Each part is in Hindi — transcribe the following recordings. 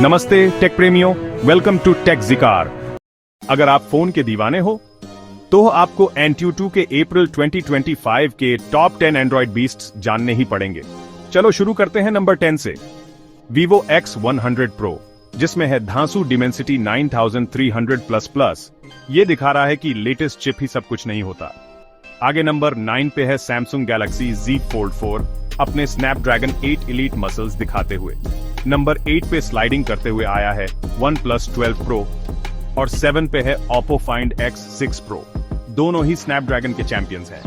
नमस्ते टेक प्रेमियों, वेलकम टू टेक ज़िकार। अगर आप फोन के दीवाने हो तो आपको एंट्यूटू के अप्रैल 2025 के टॉप 10 एंड्रॉइड बीस्ट्स जानने ही पड़ेंगे। चलो शुरू करते हैं नंबर 10 से। Vivo X100 Pro, जिसमें है धांसू डिमेंसिटी 9300++। ये दिखा रहा है कि लेटेस्ट चिप ही सब कुछ नहीं होता। आगे नंबर 9 पे है Samsung Galaxy Z Fold 4 अपने स्नैपड्रैगन 8 एलीट मसल्स दिखाते हुए। नंबर 8 पे स्लाइडिंग करते हुए आया है OnePlus 12 Pro और 7 पे है Oppo Find X6 Pro। दोनों ही स्नैपड्रैगन के चैंपियंस हैं।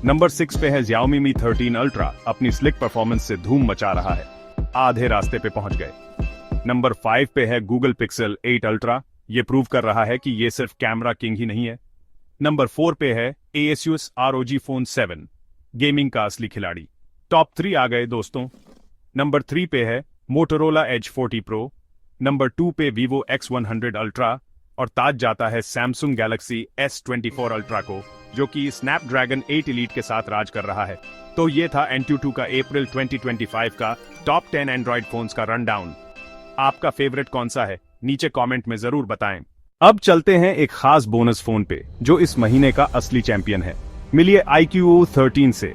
नंबर 6 पे है Xiaomi Mi 13 Ultra अपनी स्लिक परफॉर्मेंस से धूम मचा रहा है, आधे रास्ते पे पहुंच गए। नंबर 5 पे है Google Pixel 8 Ultra, ये प्रूव कर रहा है कि ये सिर्फ कैमरा किंग ही नहीं है। नंबर 4 पे है Asus ROG Phone 7, गेमिंग का असली खिलाड़ी। टॉप 3 आ गए दोस्तों। नंबर 3 पे है Motorola Edge 40 Pro, नंबर 2 पे Vivo X100 Ultra और ताज जाता है Samsung Galaxy S24 Ultra को, जो कि स्नैपड्रैगन 8 एलीट के साथ राज कर रहा है। तो ये था एंट्यूटू का अप्रैल 2025 का टॉप 10 एंड्रॉइड फोन्स का रन डाउन। आपका फेवरेट कौन सा है, नीचे कमेंट में जरूर बताएं। अब चलते हैं एक खास बोनस फोन पे, जो इस महीने का असली चैंपियन है। मिलिए iQOO 13 से।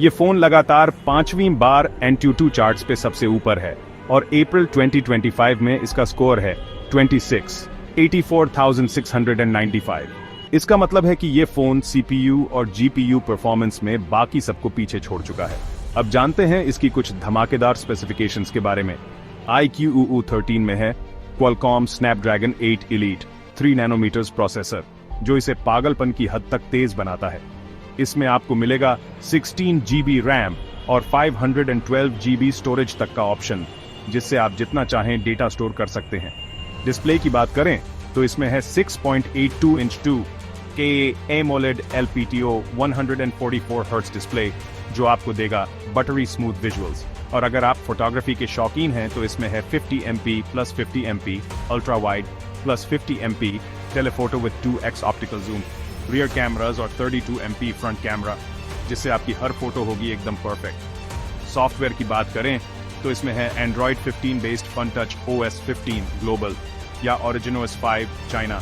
ये फोन लगातार 5वीं बार एंट्यूटू चार्ट्स पे सबसे ऊपर है और अप्रैल 2025 में इसका स्कोर है 84,695। इसका मतलब है कि ये फोन CPU और GPU परफॉर्मेंस में बाकी सबको पीछे छोड़ चुका है। अब जानते हैं इसकी कुछ धमाकेदार स्पेसिफिकेशंस के बारे में। iQOO 13 में है Qualcomm Snapdragon 8 Elite 3 nanometres processor, जो इसे पागलपन की हद तक तेज बनाता है। इसमें आपको मिलेगा 16 GB रैम और 512 GB स्टोरेज तक का ऑप्शन, जिससे आप जितना चाहें डेटा स्टोर कर सकते हैं। डिस्प्ले की बात करें तो इसमें है 6.82 inch 2K AMOLED LPTO 144 Hz display, जो आपको देगा बटरी स्मूथ विजुअल्स। और अगर आप फोटोग्राफी के शौकीन हैं तो इसमें है 50 MP plus 50 MP ultra wide plus 50 MP telephoto with 2x optical zoom, rear cameras और 32 MP फ्रंट कैमरा, जिससे आपकी हर फोटो होगी एकदम परफेक्ट। सॉफ्टवेयर की बात करें तो इसमें है Android 15 based FunTouch OS 15 global या OriginOS 5 चाइना।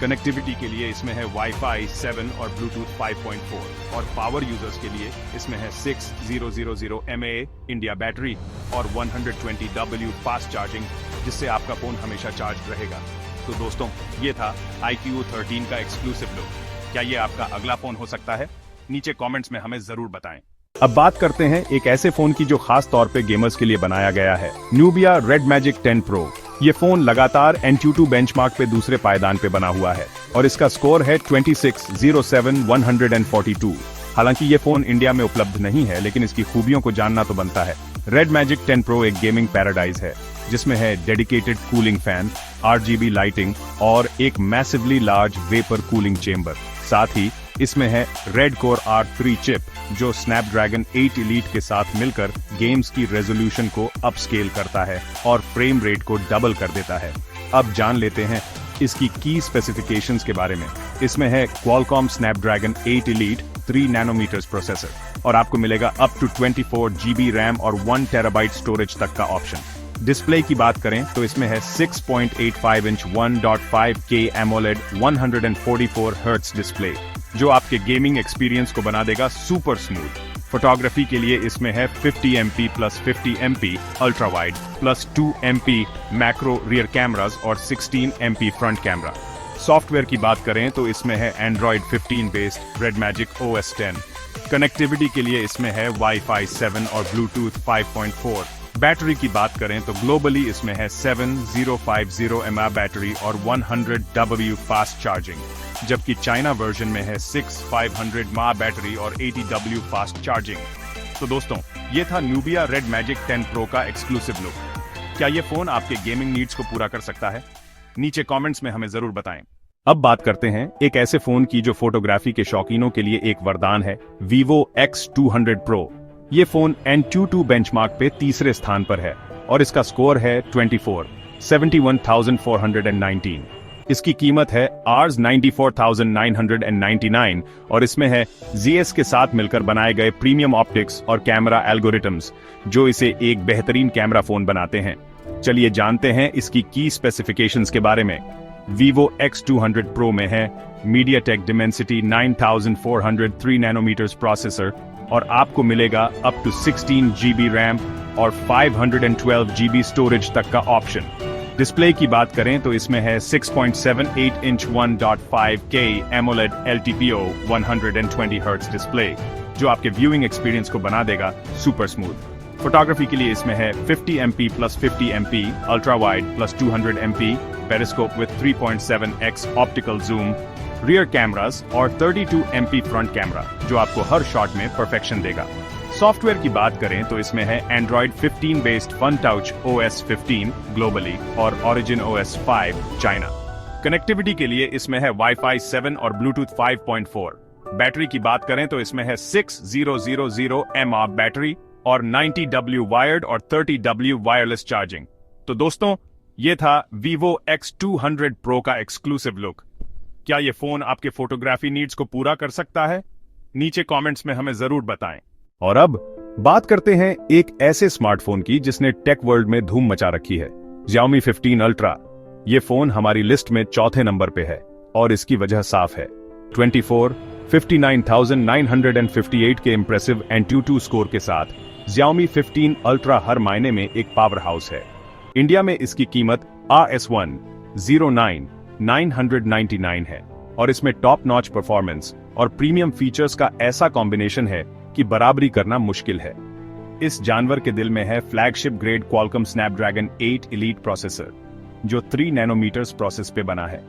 कनेक्टिविटी के लिए इसमें है Wi-Fi 7 और Bluetooth 5.4 और पावर यूजर्स के लिए इसमें है 6000 mAh इंडिया बैटरी और 120W फास्ट चार्जिंग, जिससे आपका फोन हमेशा चार्ज रहेगा। तो दोस्तों, ये था iQOO 13 का एक्सक्लूसिव लुक। क्या ये आपका अगला फोन हो सकता है? नीचे कमेंट्स में हमें जरूर बताएं। अब बात करते हैं एक ऐसे फोन की जो खास तौर पे गेमर्स के लिए बनाया गया है, Nubia Red Magic 10 Pro। ये फोन लगातार एंट्यूटू बेंचमार्क पे दूसरे पायदान पे बना हुआ है और इसका स्कोर है 26,07,142। हालांकि ये फोन इंडिया में उपलब्ध नहीं है, लेकिन इसकी खूबियों को जानना तो बनता है। Red Magic 10 Pro एक गेमिंग पैराडाइज है, जिसमें है dedicated cooling fan, RGB lighting और एक massively large vapour cooling chamber. साथ ही इसमें है Red Core R3 चिप, जो स्नैपड्रैगन 8 एलीट के साथ मिलकर गेम्स की रेजोल्यूशन को अपस्केल करता है और फ्रेम रेट को डबल कर देता है। अब जान लेते हैं इसकी की स्पेसिफिकेशंस के बारे में। इसमें है Qualcomm Snapdragon 8 Elite 3 nanometres processor और आपको मिलेगा अप टू 24 GB रैम और 1 TB स्टोरेज तक का ऑप्शन। डिस्प्ले की बात करें तो इसमें है 6.85 inch 1.5K AMOLED 144 Hz display, जो आपके गेमिंग एक्सपीरियंस को बना देगा सुपर स्मूथ। फोटोग्राफी के लिए इसमें है 50 MP plus 50 MP ultra wide plus 2 MP macro rear cameras और 16 MP फ्रंट कैमरा। सॉफ्टवेयर की बात करें तो इसमें है Android 15 based Red Magic OS 10। Connectivity के लिए इसमें है Wi-Fi 7 और Bluetooth 5.4। बैटरी की बात करें तो ग्लोबली इसमें है 7050 mAh बैटरी और 100W फास्ट चार्जिंग, जबकि चाइना वर्जन में है 6500 mAh बैटरी और 80W फास्ट चार्जिंग। तो दोस्तों, ये था Nubia Red Magic 10 Pro का एक्सक्लूसिव लुक। क्या ये फोन आपके गेमिंग नीड्स को पूरा कर सकता है? नीचे कमेंट्स में हमें जरूर बताएं। अब बात करते हैं एक ऐसे फोन की जो फोटोग्राफी के शौकीनों के लिए एक वरदान है, Vivo X200 Pro। ये फोन Antutu बेंचमार्क पे तीसरे स्थान पर है और इसका स्कोर है 24, 71,419। इसकी कीमत है Rs 94,999 और इसमें है ZS के साथ मिलकर बनाए गए प्रीमियम ऑप्टिक्स और कैमरा एल्गोरिथम्स जो इसे एक बेहतरीन कैमरा फोन बनाते हैं। चलिए जानते हैं इसकी की स्पेसिफिकेशंस के बारे में। Vivo X200 Pro में है MediaTek Dimensity 9403 नैनोमीटर्स प्रोसेसर और आपको मिलेगा अप टू 16 GB रैम और 512 GB स्टोरेज तक का ऑप्शन। डिस्प्ले की बात करें तो इसमें है 6.78 inch 1.5K AMOLED LTPO 120 Hz display जो आपके व्यूइंग एक्सपीरियंस को बना देगा सुपर स्मूथ। फोटोग्राफी के लिए इसमें है 50 MP plus 50 MP ultra wide plus 200 MP periscope with 3.7x optical zoom, rear cameras और 32 MP फ्रंट कैमरा जो आपको हर शॉट में परफेक्शन देगा। सॉफ्टवेयर की बात करें तो इसमें है Android 15 based FunTouch OS 15 globally और Origin OS 5 चाइना। कनेक्टिविटी के लिए इसमें है Wi-Fi 7 और Bluetooth 5.4। बैटरी की बात करें तो इसमें है 6000 mAh बैटरी और 90W वायर्ड और 30W वायरलेस चार्जिंग। तो दोस्तों ये था Vivo X200 Pro का एक्सक्लूसिव लुक। क्या ये फोन आपके फोटोग्राफी नीड्स को पूरा कर सकता है? नीचे कमेंट्स में हमें जरूर बताएं। और अब बात करते हैं एक ऐसे स्मार्टफोन की जिसने टेक वर्ल्ड में धूम मचा रखी है, Xiaomi 15 Ultra। ये फोन हमारी लिस्ट में चौथे नंबर पे है और इसकी वजह साफ है। 59,958 के इंप्रेसिव AnTuTu स्कोर के साथ Xiaomi 15 Ultra हर मायने में एक पावर हाउस है। इंडिया में इसकी कीमत Rs109,999 है और इसमें टॉप नॉच परफॉर्मेंस और प्रीमियम फीचर्स का ऐसा कॉम्बिनेशन है कि बराबरी करना मुश्किल है। इस जानवर के दिल में है flagship grade Qualcomm Snapdragon 8 Elite processor जो 3 नैनोमीटर्स प्रोसेस पे बना है।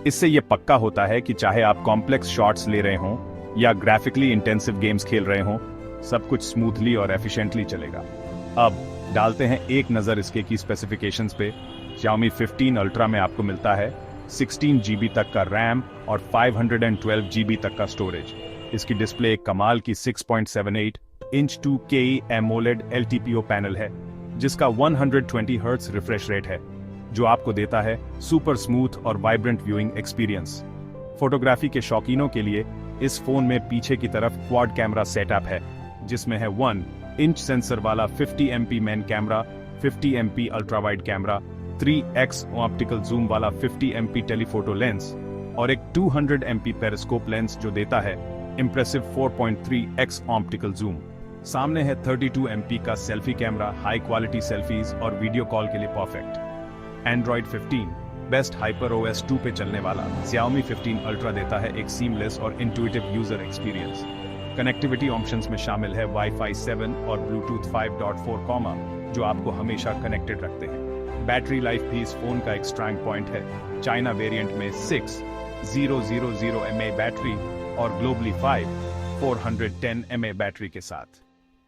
इससे यह पक्का होता है कि चाहे आप कॉम्प्लेक्स शॉट्स ले रहे हों या ग्राफिकली इंटेंसिव गेम्स खेल रहे हों, सब कुछ स्मूथली और एफिशिएंटली चलेगा। अब डालते हैं एक नजर इसके की स्पेसिफिकेशंस पे। Xiaomi 15 Ultra में आपको मिलता है 16 GB तक का रैम और 512 GB तक का स्टोरेज। इसकी डिस्प्ले एक कमाल की 6.78 inch 2K AMOLED LTPO panel है जिसका 120 Hz रिफ्रेश रेट है जो आपको देता है सुपर स्मूथ और वाइब्रेंट व्यूइंग एक्सपीरियंस। फोटोग्राफी के शौकीनों के लिए इस फोन में पीछे की तरफ क्वाड कैमरा सेटअप है जिसमें है 1 इंच सेंसर वाला 50 MP main camera, 50 MP ultra wide camera, 3x optical zoom वाला 50 MP टेलीफोटो लेंस और एक 200 MP पेरिस्कोप लेंस जो देता है इंप्रेसिव 4.3x ऑप्टिकल जूम। सामने है 32 MP का selfie camera, high quality selfies और वीडियो कॉल के लिए perfect. Android 15 best hyper OS 2 पे चलने वाला Xiaomi 15 Ultra देता है एक सीमलेस और intuitive user experience. Connectivity options में शामिल है Wi-Fi 7 और Bluetooth 5.4, जो आपको हमेशा कनेक्टेड रखते हैं। बैटरी लाइफ भी इस फोन का एक स्ट्रांग पॉइंट है। चाइना वेरिएंट में 6000 mAh बैटरी और ग्लोबली 410 mAh बैटरी के साथ।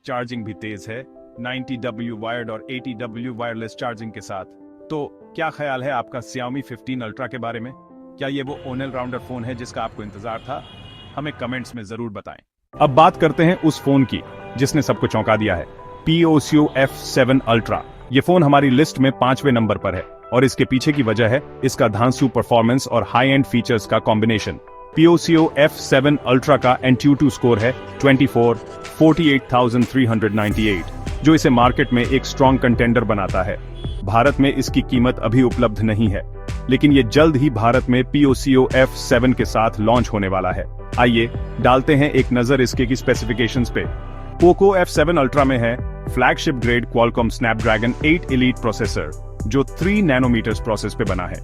चार्जिंग भी तेज है 90W वायर्ड और 80W वायरलेस चार्जिंग के साथ। तो क्या ख्याल है आपका Xiaomi 15 Ultra के बारे में? क्या ये वो ऑल राउंडर फोन है जिसका आपको इंतजार था? हमें कमेंट्स में जरूर बताएं। अब बात करते हैं उस फोन की जिसने सबको चौंका दिया है, POCO F7 Ultra। ये फोन हमारी लिस्ट में 5वें नंबर पर है और इसके पीछे की वजह है इसका धांसू परफॉर्मेंस और हाई एंड फीचर्स का कॉम्बिनेशन। POCO F7 Ultra का AnTuTu स्कोर है 48,398 जो इसे मार्केट में एक स्ट्रॉन्ग कंटेंडर बनाता है। भारत में इसकी कीमत अभी उपलब्ध नहीं है लेकिन ये जल्द ही भारत में POCO F7 के साथ लॉन्च होने वाला है। आइए डालते हैं एक नजर इसके की स्पेसिफिकेशंस पे। POCO F7 Ultra में है flagship grade Qualcomm Snapdragon 8 Elite processor जो 3 नैनोमीटर्स प्रोसेस पे बना है।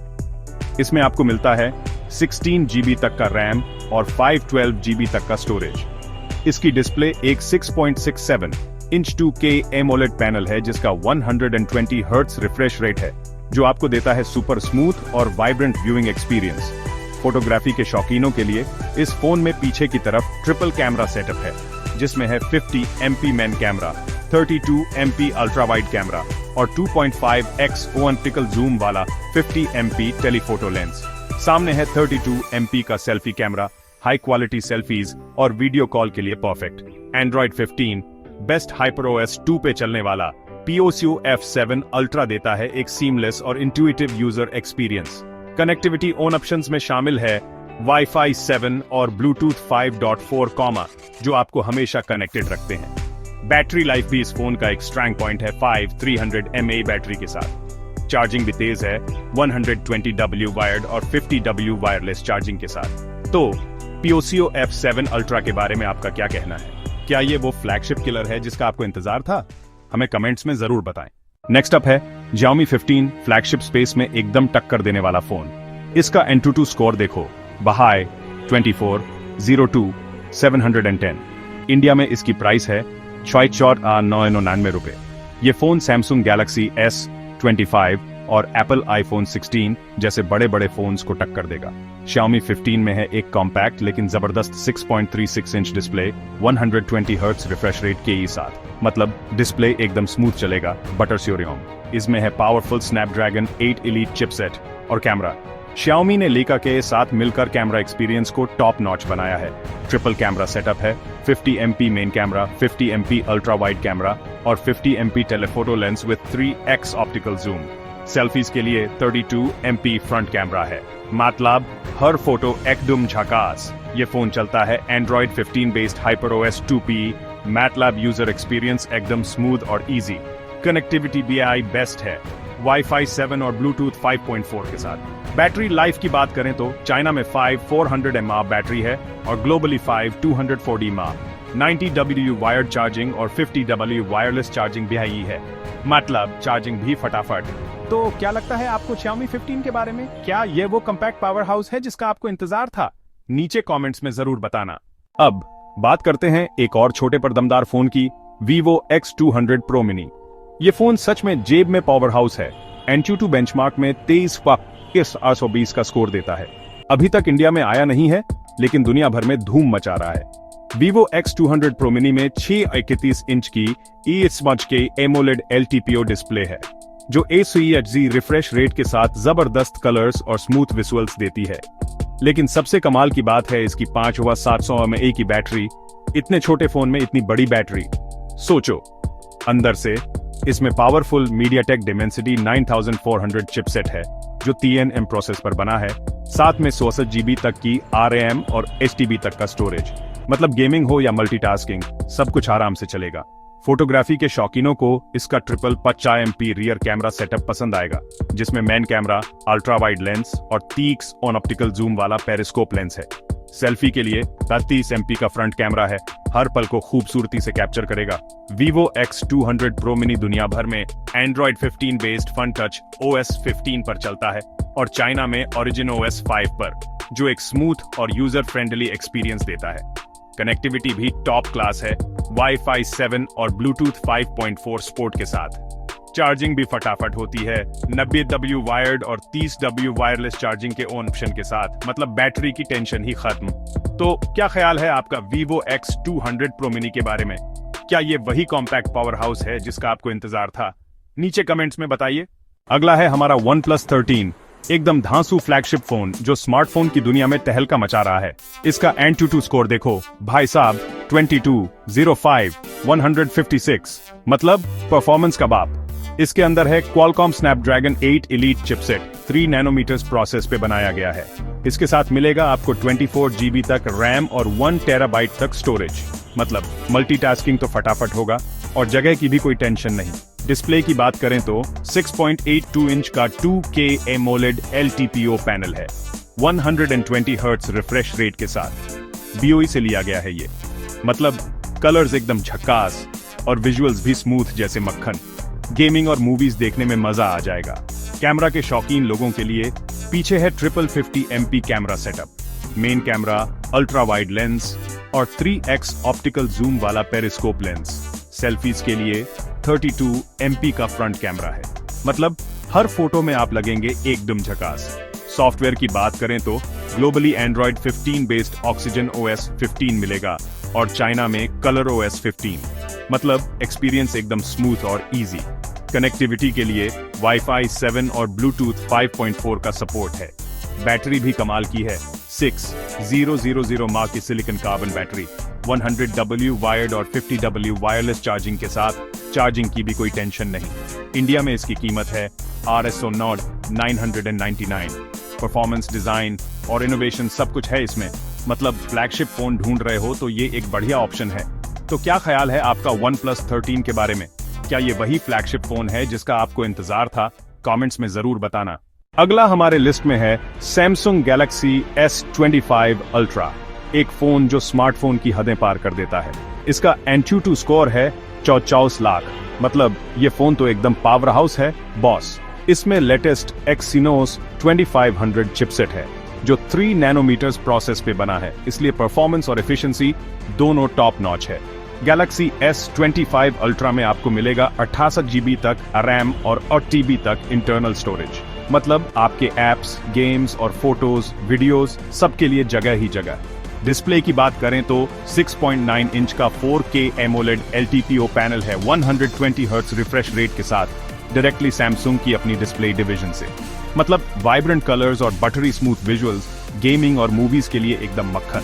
इसमें आपको मिलता है 16 GB तक का रैम और 512 GB तक का स्टोरेज। इसकी डिस्प्ले एक 6.67 इंच 2K AMOLED पैनल है जिसका 120 Hz रिफ्रेश रेट है जो आपको देता है सुपर स्मूथ और वाइब्रेंट व्यूइंग एक्सपीरियंस। फोटोग्राफी के शौकीनों के लिए इस फोन में पीछे की तरफ ट्रिपल कैमरा सेटअप है जिसमें है 50 MP main camera, 32 MP ultra wide camera और 2.5x ऑप्टिकल जूम वाला 50 MP टेलीफोटो लेंस। सामने है 32 MP का selfie camera, high quality selfies और वीडियो कॉल के लिए perfect. Android 15 best hyper OS 2 पे चलने वाला POCO F7 Ultra देता है एक सीमलेस और intuitive user experience. Connectivity on options में शामिल है वाईफाई 7 और ब्लूटूथ 5.4, जो आपको हमेशा कनेक्टेड रखते हैं। बैटरी लाइफ भी इस फोन का एक स्ट्रॉन्ग पॉइंट है 5300 mAh बैटरी के साथ। चार्जिंग भी तेज है 120W वायर्ड और 50W वायरलेस चार्जिंग के साथ। तो POCO F7 अल्ट्रा के बारे में आपका क्या कहना है? क्या ये वो फ्लैगशिप किलर है जिसका आपको इंतजार था? हमें कमेंट्स में जरूर बताएं। नेक्स्ट अप है Xiaomi 15 फ्लैगशिप स्पेस में एकदम टक्कर देने वाला फोन। इसका Antutu स्कोर देखो, बहाई 24, 02, 710। इंडिया में इसकी प्राइस है 6,999 रुपए। ये फोन सैमसंग गैलेक्सी S25 और एप्पल आईफोन 16 जैसे बड़े बड़े फोन्स को टक्कर देगा। Xiaomi 15 में है एक कॉम्पैक्ट लेकिन जबरदस्त 6.36 inch display 120 hertz refresh rate के साथ, मतलब डिस्प्ले एकदम स्मूथ चलेगा, बटर स्योरियम। इसमें है पावरफुल स्नैपड्रैगन 8 एलीट चिपसेट और कैमरा। Xiaomi ने Leica के साथ मिलकर कैमरा एक्सपीरियंस को टॉप नॉच बनाया है। ट्रिपल कैमरा सेटअप है, 50 MP main camera, 50 MP ultra wide camera और 50 MP telephoto lens with 3x optical zoom. Selfies के लिए 32 MP फ्रंट कैमरा है, मतलब हर फोटो एकदम झकास। ये फोन चलता है Android 15 based HyperOS 2P, MATLAB user experience एकदम स्मूथ और इजी। कनेक्टिविटी भी बेस्ट है, वाईफाई 7 और ब्लूटूथ 5.4 के साथ। बैटरी लाइफ की बात करें तो चाइना में 400 mAh बैटरी है और globally 240 mAh, 90W wired charging और 50W वायरलेस चार्जिंग भी है, मतलब चार्जिंग भी फटाफट। तो क्या लगता है आपको Xiaomi 15 के बारे में? क्या ये वो कॉम्पैक्ट पावर हाउस है जिसका आपको इंतजार था? नीचे कमेंट्स में जरूर बताना। अब बात करते हैं एक और छोटे पर दमदार फोन की, Vivo X200 Pro Mini। ये फोन सच में जेब में पावर हाउस है। Antutu बेंचमार्क में 23,820 का स्कोर देता है। अभी तक इंडिया में आया नहीं है, लेकिन दुनिया भर में धूम मचा रहा है। Vivo X200 Pro Mini में 631 इंच की EHD AMOLED LTPO डिस्प्ले है, जो AHZ रिफ्रेश रेट के साथ जबरदस्त कलर्स और स्मूथ विजुअल्स देती है। लेकिन सबसे कमाल की बात है इसकी 5700 mAh की बैटरी। इतने छोटे फोन में इतनी बड़ी बैटरी, सोचो। अंदर से इसमें पावरफुल MediaTek Dimensity 9400 चिपसेट है, जो TNM प्रोसेस पर बना है। साथ में 64 GB तक की RAM और HDB तक का स्टोरेज, मतलब गेमिंग हो या मल्टीटास्किंग, सब कुछ आराम से चलेगा। फोटोग्राफी के शौकीनों को इसका triple 50 MP rear camera setup पसंद आएगा, जिसमें main camera, ultra wide lens और 30 ऑन ऑप्टिकल जूम वाला पेरिस्कोप लेंस है। सेल्फी के लिए 32 MP का फ्रंट कैमरा है, हर पल को खूबसूरती से कैप्चर करेगा। Vivo X200 Pro Mini दुनिया भर में Android 15 based Funtouch OS 15 पर चलता है और चाइना में Origin OS 5 पर, जो एक स्मूथ और यूजर फ्रेंडली एक्सपीरियंस देता है। कनेक्टिविटी भी टॉप क्लास है, वाईफाई 7 और ब्लूटूथ 5.4 सपोर्ट के साथ। चार्जिंग भी फटाफट होती है, 90W वायर्ड और 30W वायरलेस चार्जिंग के ऑप्शन के साथ, मतलब बैटरी की टेंशन ही खत्म। तो क्या ख्याल है आपका Vivo X200 Pro Mini के बारे में? क्या ये वही कॉम्पैक्ट पावर हाउस है जिसका आपको इंतजार था? नीचे कमेंट्स में बताइए। अगला है हमारा OnePlus 13, एकदम धांसू फ्लैगशिप फोन जो स्मार्टफोन की दुनिया में तहलका मचा रहा है। इसका Antutu स्कोर देखो, भाई साहब 22, 05, 156, मतलब परफॉर्मेंस का बाप। इसके अंदर है Qualcomm Snapdragon 8 Elite चिपसेट, 3 नैनोमीटर्स प्रोसेस पे बनाया गया है। इसके साथ मिलेगा आपको 24 GB तक रैम और 1 टेराबाइट तक स्टोरेज, मतलब मल्टीटास्किंग तो फटाफट होगा और जगह की भी कोई टेंशन नहीं। डिस्प्ले की बात करें तो 6.82 इंच का 2K AMOLED LTPO पैनल है, 120 हर्ट्ज रिफ्रेश रेट के साथ। BOE से लिया गया है ये, मतलब कलर्स एकदम झकास और विजुअल्स भी स्मूथ जैसे मक्खन। गेमिंग और मूवीज देखने में मजा आ जाएगा। कैमरा के शौकीन लोगों के लिए पीछे है triple 50 MP camera setup, main camera, ultra wide lens और 3x ऑप्टिकल जूम वाला पेरिस्कोप लेंस। सेल्फीज के लिए 32 MP का फ्रंट कैमरा है, मतलब हर फोटो में आप लगेंगे एकदम झकास। सॉफ्टवेयर की बात करें तो globally Android 15 based Oxygen OS 15 मिलेगा और चाइना में Color OS 15, मतलब एक्सपीरियंस एकदम स्मूथ और इजी। कनेक्टिविटी के लिए वाईफाई 7 और ब्लूटूथ 5.4 का सपोर्ट है। बैटरी भी कमाल की है, 6000 mAh की silicon carbon battery, 100W wired और 50W वायरलेस चार्जिंग के साथ। चार्जिंग की भी कोई टेंशन नहीं। इंडिया में इसकी कीमत है RS999। परफॉर्मेंस, डिजाइन और इनोवेशन सब कुछ है इसमें। मतलब फ्लैगशिप फोन ढूंढ रहे हो तो ये एक बढ़िया ऑप्शन है। तो क्या ख्याल है आपका OnePlus 13 के बारे में? क्या ये वही फ्लैगशिप फोन है जिसका आपको इंतजार था? कमेंट्स में जरूर बताना। अगला हमारे लिस्ट में है Samsung Galaxy S25 Ultra, एक फोन जो स्मार्टफोन की हदें पार कर देता है। इसका AnTuTu स्कोर है 44 लाख। मतलब ये फोन तो एकदम पावर हाउस है बॉस। इसमें लेटेस्ट Exynos 2500 चिपसेट है जो 3 नैनोमीटर्स प्रोसेस पे बना है, इसलिए परफॉर्मेंस और एफिशिएंसी दोनों टॉप नॉच है। Galaxy S25 Ultra में आपको मिलेगा 88 GB तक रैम और 8 TB तक इंटरनल स्टोरेज। मतलब आपके एप्स, गेम्स और फोटोज, वीडियोस सबके लिए जगह ही जगह। डिस्प्ले की बात करें तो 6.9 इंच का 4K AMOLED LTPO पैनल है 120 हर्ट्ज रिफ्रेश रेट के साथ, डायरेक्टली सैमसंग की अपनी डिस्प्ले डिवीजन से। मतलब वाइब्रेंट कलर्स और बटरी स्मूथ विजुअल्स गेमिंग और मूवीज के लिए एकदम मक्खन।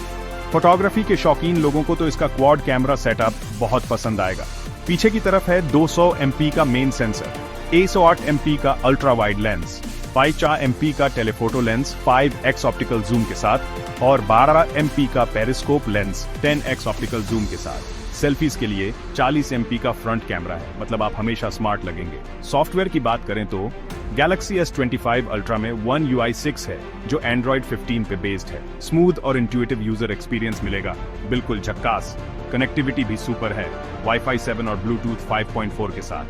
फोटोग्राफी के शौकीन लोगों को तो इसका क्वाड कैमरा सेटअप बहुत पसंद आएगा। पीछे की तरफ है 200 MP का मेन सेंसर, 108 MP का अल्ट्रा वाइड लेंस, 5 MP का telephoto lens 5x optical zoom के साथ और 12 MP का periscope lens 10x optical zoom के साथ। सेल्फीज के लिए 40 MP का फ्रंट कैमरा है, मतलब आप हमेशा स्मार्ट लगेंगे। सॉफ्टवेयर की बात करें तो Galaxy S25 Ultra में One UI 6 है जो Android 15 पे बेस्ड है। स्मूथ और इंट्यूटिव यूजर एक्सपीरियंस मिलेगा, बिल्कुल झक्कास। कनेक्टिविटी भी सुपर है, Wi-Fi 7 और Bluetooth 5.4 के साथ।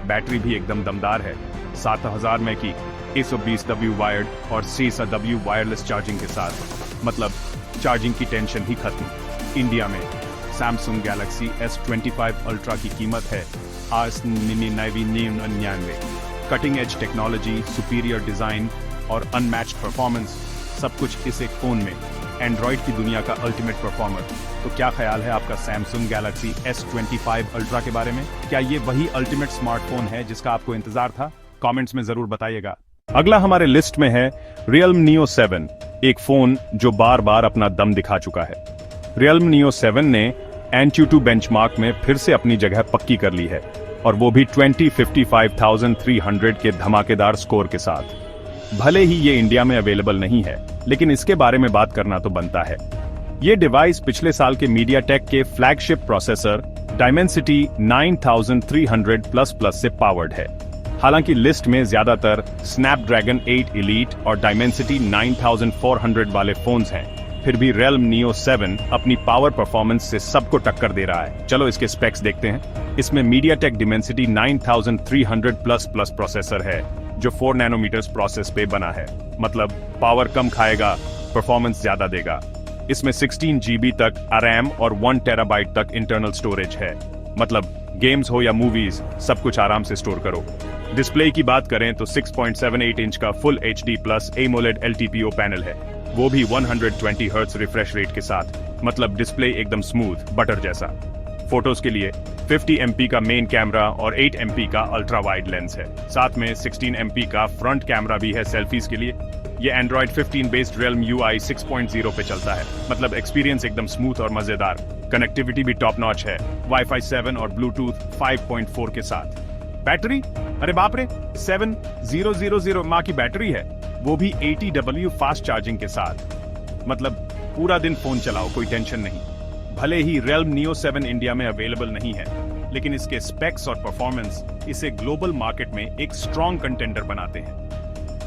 बैटरी भी एकदम दमदार है, 7000 mAh की 120W वायर्ड और 6W वायरलेस चार्जिंग के साथ। मतलब चार्जिंग की टेंशन ही खत्म। इंडिया में Samsung Galaxy S25 Ultra की कीमत है 899। Cutting edge technology, superior design और अनमैच्ड परफॉर्मेंस, सब कुछ इस एक फोन में। एंड्रॉइड की दुनिया का अल्टीमेट परफॉर्मर। तो क्या ख्याल है आपका Samsung Galaxy S25 Ultra के बारे में? क्या ये वही अल्टीमेट स्मार्टफोन है जिसका आपको इंतजार था? कमेंट्स में जरूर बताइएगा। अगला हमारे लिस्ट में है Realme Neo 7, एक फोन जो बार बार अपना दम दिखा चुका है। Realme Neo 7 ने AnTuTu बेंचमार्क में फिर से अपनी जगह पक्की कर ली है, और वो भी 20,55,300 के धमाकेदार स्कोर के साथ। भले ही ये इंडिया में अवेलेबल नहीं है, लेकिन इसके बारे में बात करना तो बनता है। ये डिवाइस पिछले साल के MediaTek के फ्लैगशिप प्रोसेसर Dimensity 9300++ से पावर्ड है। हालांकि लिस्ट में ज्यादातर Snapdragon 8 Elite और Dimensity 9400 वाले फोन्स हैं, फिर भी Realme Neo 7 अपनी पावर परफॉर्मेंस से सबको टक्कर दे रहा है। चलो इसके स्पेक्स देखते हैं। इसमें MediaTek Dimensity 9300++ प्रोसेसर है जो 4 नैनोमीटर्स प्रोसेस पे बना है। मतलब पावर कम खाएगा, परफॉर्मेंस ज्यादा देगा। इसमें 16 GB तक रैम और 1 TB तक इंटरनल स्टोरेज है। मतलब गेम्स हो या मूवीज, सब कुछ आराम से स्टोर करो। डिस्प्ले की बात करें तो 6.78 इंच का full HD+ AMOLED LTPO panel है, वो भी 120 हर्ट्ज रिफ्रेश रेट के साथ। मतलब डिस्प्ले एकदम स्मूथ बटर जैसा। फोटोज के लिए 50 MP का मेन कैमरा और 8 MP का अल्ट्रा वाइड लेंस है। साथ में 16 MP का फ्रंट कैमरा भी है सेल्फीज के लिए। ये Android 15 बेस्ड Realme UI 6.0 पे चलता है। मतलब एक्सपीरियंस एकदम स्मूथ और मजेदार। कनेक्टिविटी भी टॉप नॉच है, Wi-Fi 7 और Bluetooth 5.4 के साथ। बैटरी, अरे बाप रे, 7000 mAh की बैटरी है, वो भी 80W फास्ट चार्जिंग के साथ। मतलब पूरा दिन फोन चलाओ, कोई टेंशन नहीं। भले ही Realme Neo 7 इंडिया में अवेलेबल नहीं है, लेकिन इसके स्पेक्स और परफॉर्मेंस इसे ग्लोबल मार्केट में एक स्ट्रॉन्ग कंटेंडर बनाते हैं।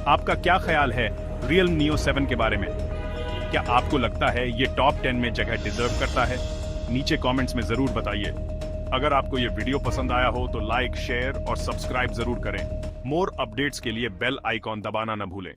आपका क्या ख्याल है Realme Neo 7 के बारे में? क्या आपको लगता है ये टॉप 10 में जगह डिजर्व करता है? नीचे कमेंट्स में जरूर बताइए। अगर आपको ये वीडियो पसंद आया हो तो लाइक, शेयर और सब्सक्राइब जरूर करें। मोर अपडेट्स के लिए बेल आइकॉन दबाना न भूलें।